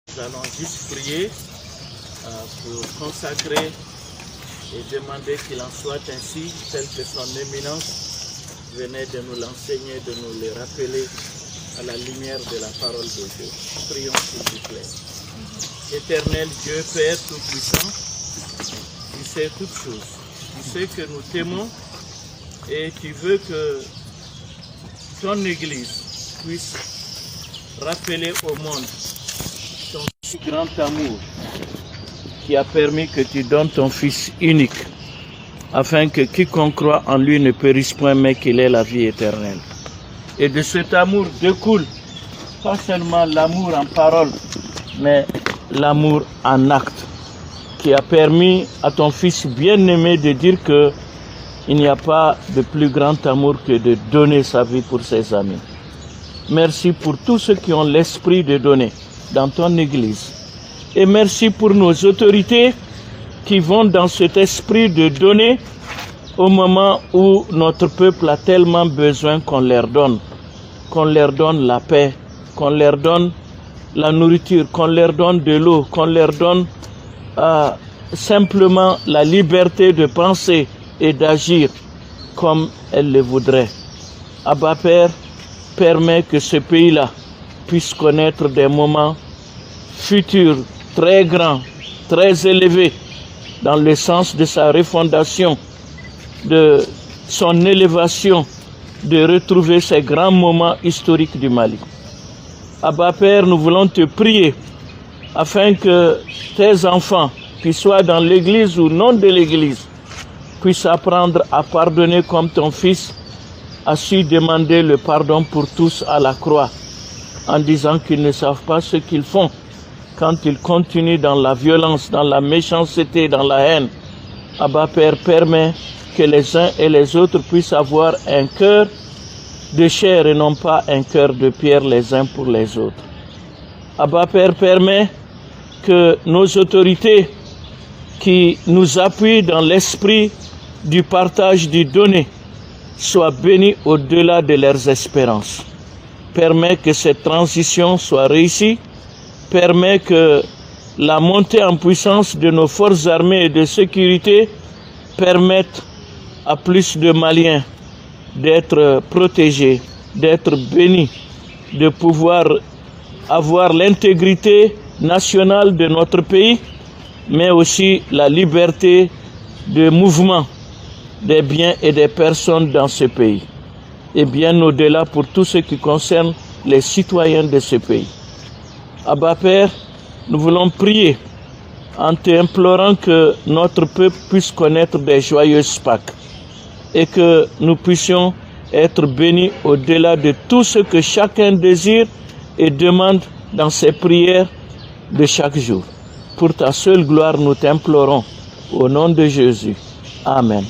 Nous allons juste prier pour consacrer et demander qu'il en soit ainsi, tel que son éminence venait de nous l'enseigner, de nous le rappeler à la lumière de la parole de Dieu. Prions s'il vous plaît. Éternel Dieu, Père Tout-Puissant, tu sais toutes choses. Tu sais que nous t'aimons et tu veux que ton Église puisse rappeler au monde ton si grand amour qui a permis que tu donnes ton Fils unique, afin que quiconque croit en lui ne périsse point, mais qu'il ait la vie éternelle. Et de cet amour découle pas seulement l'amour en parole, mais l'amour en acte, qui a permis à ton Fils bien-aimé de dire que il n'y a pas de plus grand amour que de donner sa vie pour ses amis. Merci pour tous ceux qui ont l'esprit de donner dans ton Église. Et merci pour nos autorités qui vont dans cet esprit de donner au moment où notre peuple a tellement besoin qu'on leur donne la paix, qu'on leur donne la nourriture, qu'on leur donne de l'eau, qu'on leur donne simplement la liberté de penser et d'agir comme elles le voudraient. Abba Père, permet que ce pays-là puisse connaître des moments futurs très grands, très élevés, dans le sens de sa refondation, de son élévation, de retrouver ces grands moments historiques du Mali. Abba Père, nous voulons te prier afin que tes enfants, qui soient dans l'église ou non de l'église, puissent apprendre à pardonner comme ton Fils a su demander le pardon pour tous à la croix, en disant qu'ils ne savent pas ce qu'ils font quand ils continuent dans la violence, dans la méchanceté, dans la haine. Abba Père, permet que les uns et les autres puissent avoir un cœur de chair et non pas un cœur de pierre les uns pour les autres. Abba Père, permet que nos autorités qui nous appuient dans l'esprit du partage, du donner, soient bénies au-delà de leurs espérances. Permet que cette transition soit réussie. Permet que la montée en puissance de nos forces armées et de sécurité permette à plus de Maliens d'être protégés, d'être bénis, de pouvoir avoir l'intégrité nationale de notre pays, mais aussi la liberté de mouvement des biens et des personnes dans ce pays. Et bien au-delà pour tout ce qui concerne les citoyens de ce pays. Abba Père, nous voulons prier en t'implorant que notre peuple puisse connaître des joyeuses Pâques et que nous puissions être bénis au-delà de tout ce que chacun désire et demande dans ses prières de chaque jour. Pour ta seule gloire, nous t'implorons au nom de Jésus. Amen.